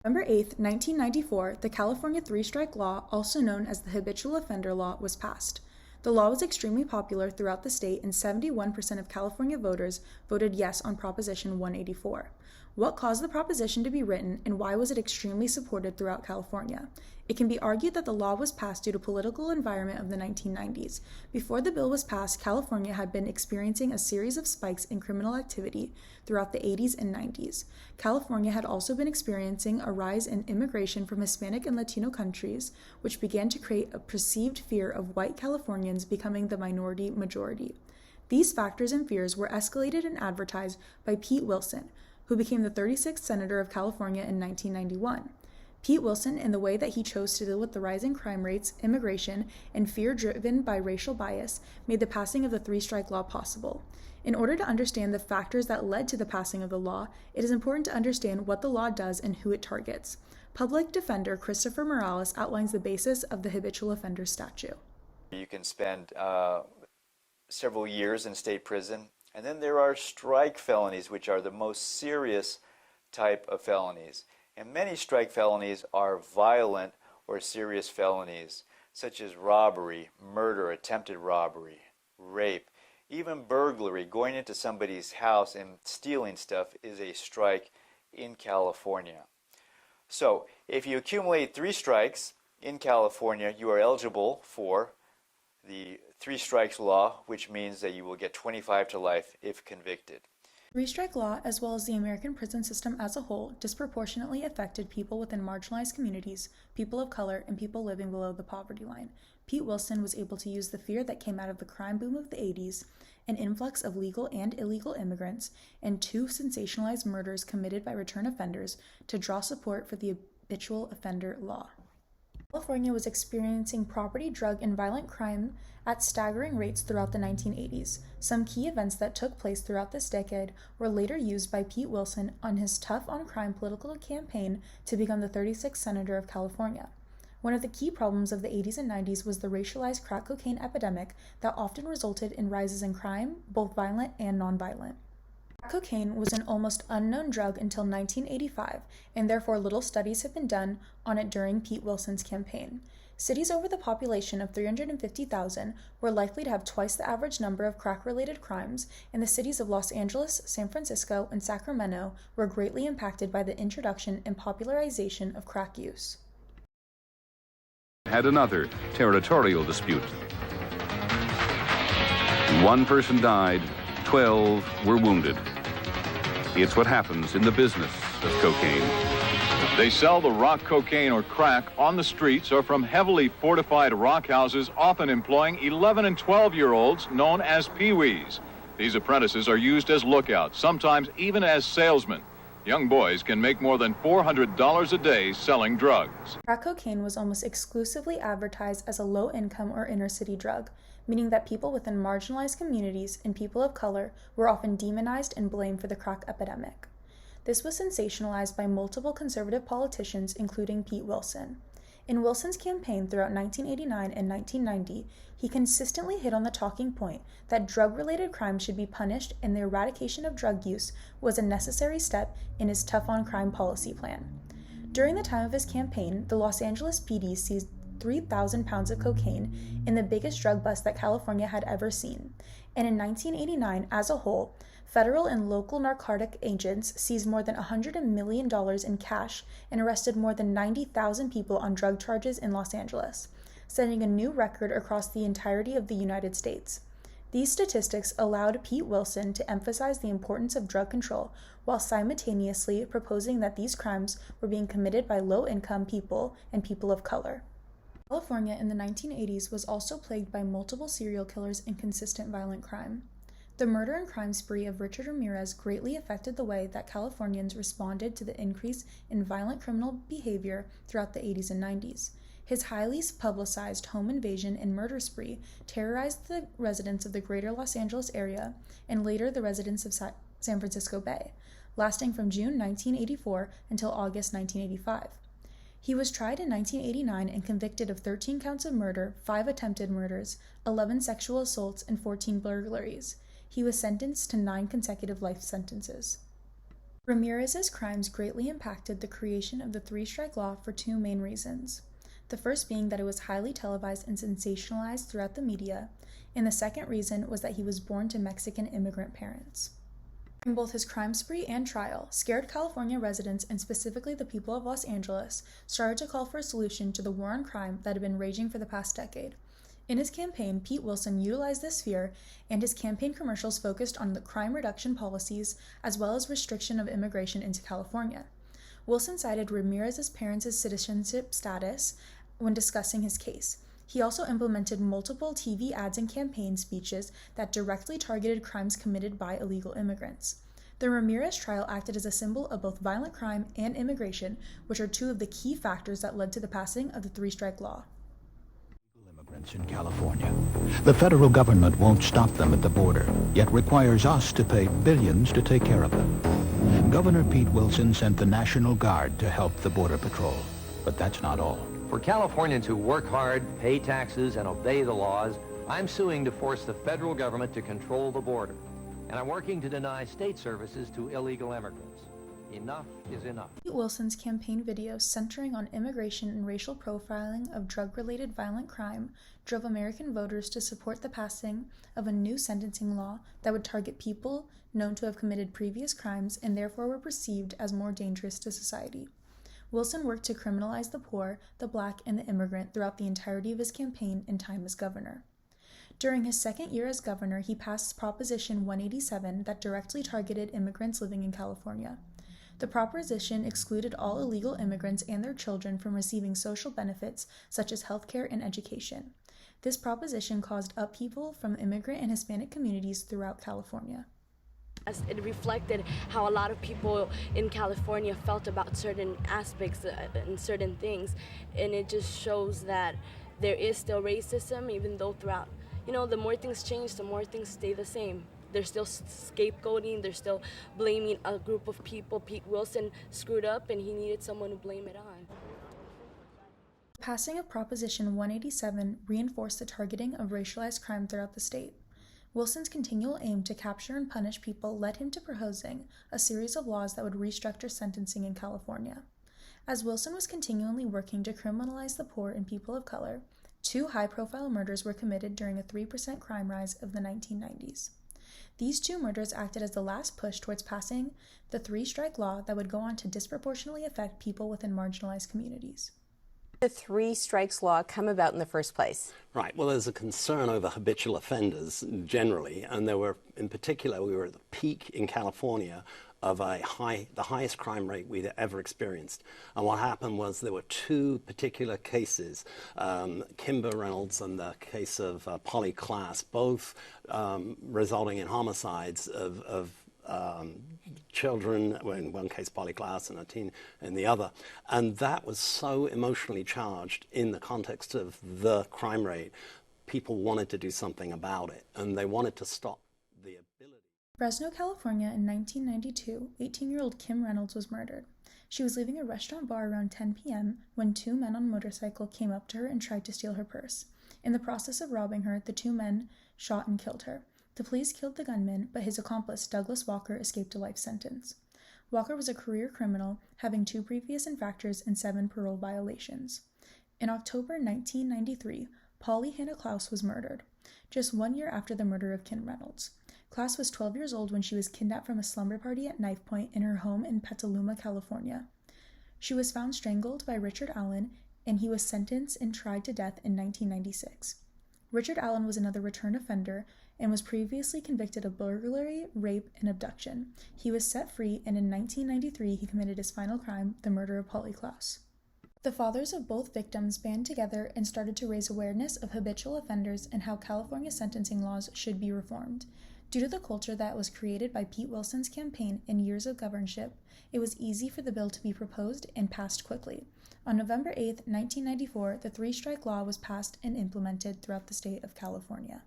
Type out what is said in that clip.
November 8, 1994, the California Three-Strike Law, also known as the Habitual Offender Law, was passed. The law was extremely popular throughout the state, and 71% of California voters voted yes on Proposition 184. What caused the proposition to be written, and why was it extremely supported throughout California? It can be argued that the law was passed due to political environment of the 1990s. Before the bill was passed, California had been experiencing a series of spikes in criminal activity throughout the 80s and 90s. California had also been experiencing a rise in immigration from Hispanic and Latino countries, which began to create a perceived fear of white Californians becoming the minority majority. These factors and fears were escalated and advertised by Pete Wilson, who became the 36th Senator of California in 1991. Pete Wilson, in the way that he chose to deal with the rising crime rates, immigration, and fear driven by racial bias, made the passing of the Three-Strike Law possible. In order to understand the factors that led to the passing of the law, it is important to understand what the law does and who it targets. Public Defender Christopher Morales outlines the basis of the habitual offender statute. You can spend several years in state prison, and then there are strike felonies, which are the most serious type of felonies. And many strike felonies are violent or serious felonies, such as robbery, murder, attempted robbery, rape, even burglary. Going into somebody's house and stealing stuff is a strike in California. So if you accumulate 3 strikes in California, you are eligible for the 3 strikes law, which means that you will get 25 to life if convicted. Three-strike law, as well as the American prison system as a whole, disproportionately affected people within marginalized communities, people of color, and people living below the poverty line. Pete Wilson was able to use the fear that came out of the crime boom of the 80s, an influx of legal and illegal immigrants, and 2 sensationalized murders committed by return offenders to draw support for the habitual offender law. California was experiencing property, drug, and violent crime at staggering rates throughout the 1980s. Some key events that took place throughout this decade were later used by Pete Wilson on his tough-on-crime political campaign to become the 36th Senator of California. One of the key problems of the 80s and 90s was the racialized crack cocaine epidemic that often resulted in rises in crime, both violent and nonviolent. Crack cocaine was an almost unknown drug until 1985, and therefore little studies have been done on it during Pete Wilson's campaign. Cities over the population of 350,000 were likely to have twice the average number of crack-related crimes, and the cities of Los Angeles, San Francisco, and Sacramento were greatly impacted by the introduction and popularization of crack use. Had another territorial dispute. 1 person died, 12 were wounded. It's what happens in the business of cocaine. They sell the rock cocaine or crack on the streets or from heavily fortified rock houses, often employing 11 and 12-year-olds known as peewees. These apprentices are used as lookouts, sometimes even as salesmen. Young boys can make more than $400 a day selling drugs. Crack cocaine was almost exclusively advertised as a low-income or inner-city drug, meaning that people within marginalized communities and people of color were often demonized and blamed for the crack epidemic. This was sensationalized by multiple conservative politicians, including Pete Wilson. In Wilson's campaign throughout 1989 and 1990, he consistently hit on the talking point that drug-related crimes should be punished, and the eradication of drug use was a necessary step in his tough-on-crime policy plan. During the time of his campaign, the Los Angeles PD seized 3,000 pounds of cocaine in the biggest drug bust that California had ever seen. And in 1989, as a whole, federal and local narcotic agents seized more than $100 million in cash and arrested more than 90,000 people on drug charges in Los Angeles, setting a new record across the entirety of the United States. These statistics allowed Pete Wilson to emphasize the importance of drug control while simultaneously proposing that these crimes were being committed by low-income people and people of color. California in the 1980s was also plagued by multiple serial killers and consistent violent crime. The murder and crime spree of Richard Ramirez greatly affected the way that Californians responded to the increase in violent criminal behavior throughout the 80s and 90s. His highly publicized home invasion and murder spree terrorized the residents of the greater Los Angeles area and later the residents of San Francisco Bay, lasting from June 1984 until August 1985. He was tried in 1989 and convicted of 13 counts of murder, 5 attempted murders, 11 sexual assaults, and 14 burglaries. He was sentenced to 9 consecutive life sentences. Ramirez's crimes greatly impacted the creation of the three-strike law for two main reasons. The first being that it was highly televised and sensationalized throughout the media, and the second reason was that he was born to Mexican immigrant parents. In both his crime spree and trial, scared California residents, and specifically the people of Los Angeles, started to call for a solution to the war on crime that had been raging for the past decade. In his campaign, Pete Wilson utilized this fear, and his campaign commercials focused on the crime reduction policies as well as restriction of immigration into California. Wilson cited Ramirez's parents' citizenship status when discussing his case. He also implemented multiple TV ads and campaign speeches that directly targeted crimes committed by illegal immigrants. The Ramirez trial acted as a symbol of both violent crime and immigration, which are two of the key factors that led to the passing of the three-strike law. Immigrants in California. The federal government won't stop them at the border, yet requires us to pay billions to take care of them. Governor Pete Wilson sent the National Guard to help the Border Patrol, but that's not all. For Californians who work hard, pay taxes, and obey the laws, I'm suing to force the federal government to control the border. And I'm working to deny state services to illegal immigrants. Enough is enough. Pete Wilson's campaign videos centering on immigration and racial profiling of drug-related violent crime drove American voters to support the passing of a new sentencing law that would target people known to have committed previous crimes and therefore were perceived as more dangerous to society. Wilson worked to criminalize the poor, the black, and the immigrant throughout the entirety of his campaign and time as governor. During his second year as governor, he passed Proposition 187 that directly targeted immigrants living in California. The proposition excluded all illegal immigrants and their children from receiving social benefits such as health care and education. This proposition caused upheaval from immigrant and Hispanic communities throughout California. It reflected how a lot of people in California felt about certain aspects and certain things, and it just shows that there is still racism, even though throughout, the more things change, the more things stay the same. They're still scapegoating, they're still blaming a group of people. Pete Wilson screwed up and he needed someone to blame it on. The passing of Proposition 187 reinforced the targeting of racialized crime throughout the state. Wilson's continual aim to capture and punish people led him to proposing a series of laws that would restructure sentencing in California. As Wilson was continually working to criminalize the poor and people of color, two high-profile murders were committed during a 3% crime rise of the 1990s. These two murders acted as the last push towards passing the three-strike law that would go on to disproportionately affect people within marginalized communities. The three strikes law come about in the first place? Right. Well, there's a concern over habitual offenders generally, and we were at the peak in California of the highest crime rate we'd ever experienced. And what happened was there were two particular cases, Kimber Reynolds and the case of Polly Klaas, both resulting in homicides of children, in one case Polly Klaas and a teen in the other. And that was so emotionally charged in the context of the crime rate. People wanted to do something about it, and they wanted to stop the ability. Fresno, California, in 1992, 18-year-old Kim Reynolds was murdered. She was leaving a restaurant bar around 10 p.m. when two men on a motorcycle came up to her and tried to steal her purse. In the process of robbing her, the two men shot and killed her. The police killed the gunman, but his accomplice, Douglas Walker, escaped a life sentence. Walker was a career criminal, having 2 previous infractors and 7 parole violations. In October 1993, Polly Hannah Klaus was murdered, just 1 year after the murder of Kim Reynolds. Klaus was 12 years old when she was kidnapped from a slumber party at knife point in her home in Petaluma, California. She was found strangled by Richard Allen, and he was sentenced and tried to death in 1996. Richard Allen was another return offender and was previously convicted of burglary, rape, and abduction. He was set free, and in 1993 he committed his final crime, the murder of Polly Klaus. The fathers of both victims band together and started to raise awareness of habitual offenders and how California sentencing laws should be reformed. Due to the culture that was created by Pete Wilson's campaign and years of governorship, it was easy for the bill to be proposed and passed quickly. On November 8, 1994, the three-strike law was passed and implemented throughout the state of California.